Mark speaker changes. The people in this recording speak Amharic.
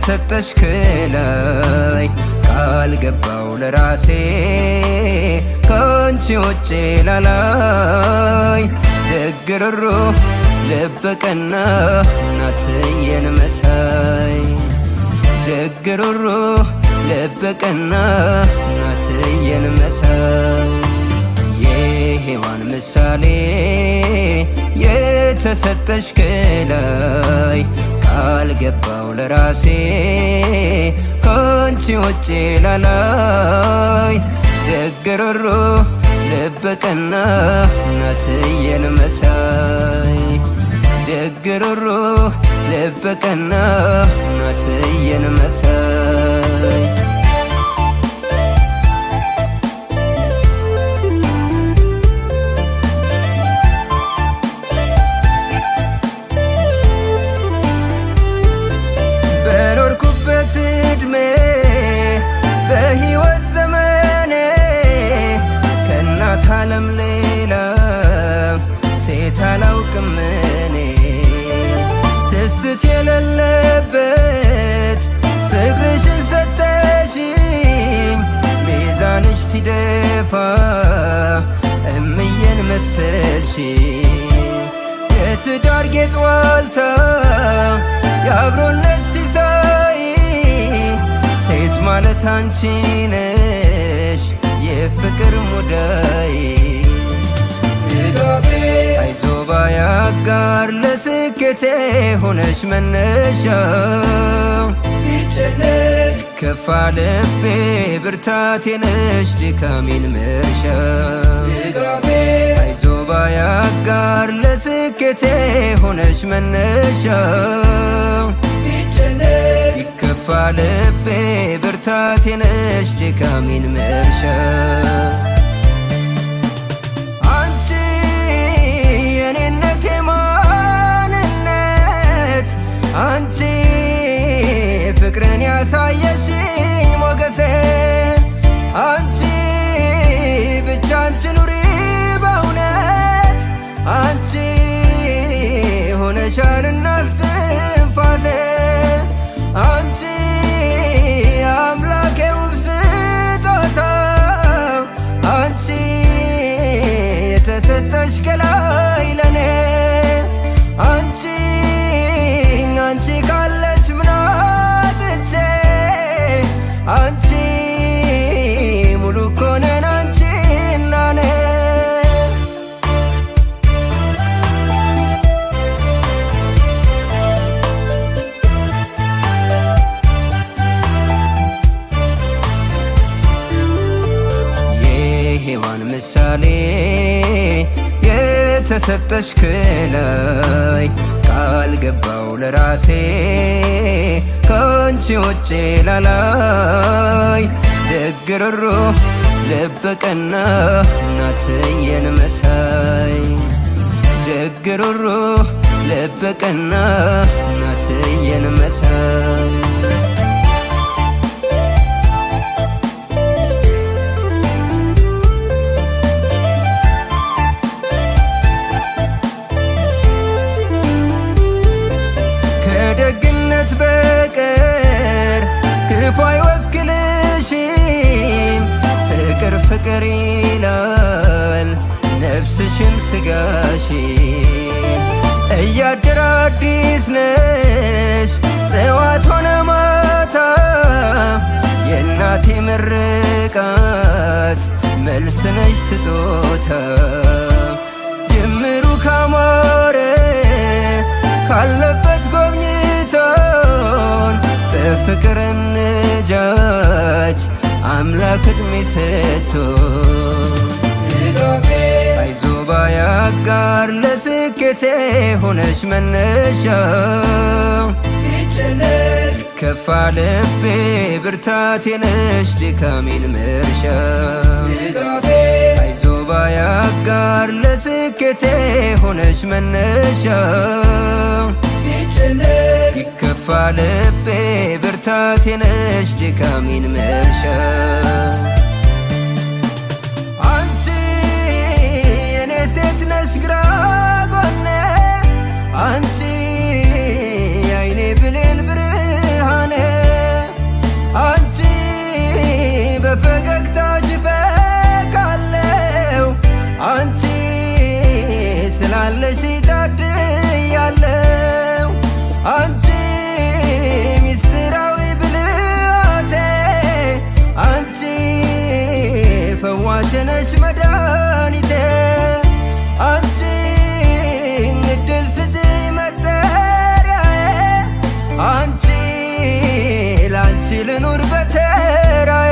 Speaker 1: የተሰጠሽ ከላይ ቃል ገባው ለራሴ ካንቺ ውጭ ላላይ ደግ ሩህሩህ ልበ ቀና እናትዬን መሳይ ደግ ሩህሩህ ልበ ቀና እናትዬን መሳይ የሔዋን ምሳሌ የተሰጠሽ ከላይ ቃል ገባው ለራሴ ካንቺ ውጭ ላላይ ደግ ሩህሩህ ልበ ቀና እናትዬን መሳይ ደግ ሩህሩህ ልበ ቀና እናትዬን መሳይ በኖርኩበት ዕድሜ በሕይወት ዘመኔ ከእናት ዓለም ሌላ ሴት አላውቅም እኔ ስስት የሌለበት ፍቅርሽን ሰጠሽኝ ሚዛንሽ ሲደፋ እምዬን መሰልሽኝ የትዳር ጌጥ ዋልታ የአብሮነት ሲሳይ ሴት ማለት አንቺ ነሽ የፍቅር ሙዳይ አይዞ ባይ አጋር ለስኬቴ ሆነሽ መነሻ ቢጨነቅ ከፋ ልቤ ብርታቴ ነሽ ድካሜን መርሻ አይዞ ባይ አጋር ለስኬቴ ሆነሽ መነሻ ቢጨነቅ ከፋ ልቤ ብርታቴ ነሽ ድካሜን መርሻ አንቺ ፍቅርን ያሳየሽኝ ሞገሴ አንቺ ብቻ አንቺ ኑሪ በእውነት አንቺ ሆነሻልና እስትንፋሴ አንቺ አምላኬ ውብ ስጦታ አንቺ የተሰጠሽ ከላይ ለኔ አንቺ ካለሽ ምን አጥቼ አንቺ ሙሉ እኮ ነን አንቺና እኔ የሔዋን ምሳሌ የተሰጠሽ ከላይ ቃል ገባው ለራሴ ካንቺ ውጭ ላላይ ደግ ሩህሩህ ልበ ቀና እናትዬን መሳይ ደግ ሩህሩህ ልበ ቀና እናትዬን መሳይ ከደግነት በቀር ክፉ አይወክልሽም ፍቅር ፍቅር ይላል ነፍስሽም ስጋሽም እያደር አዲስ ነሽ ጠዋት ሆነ ማታ የእናቴ ምርቃት መልስ ነሽ ስጦታ ጅምሩ ካማረ ካለበት ጎብኝቶን በፍቅር እንጃች አምላክ ዕድሜ ሰጥቶን አይዞ ባይ አጋር ለስኬቴ ሆነሽ መነሻ ቢጨነቅ ከፋ ልቤ ብርታቴ ነሽ ድካሜን መርሻ አይዞ ባይ አጋር ለስኬቴ ሆነሽ መነሻ ቢጨነቅ ከፋ ልቤ ብርታቴ ነሽ ድካሜን መርሻ አንቺ የኔ ሴት ነሽ ግራ ጎኔ አንቺ የዓይኔ ብሌን ብርሃኔ ነሽ መድኃኒቴ አንቺ እድል ስጪኝ መጠሪያዬ አንቺ ላንቺ ልኑር በተራዬ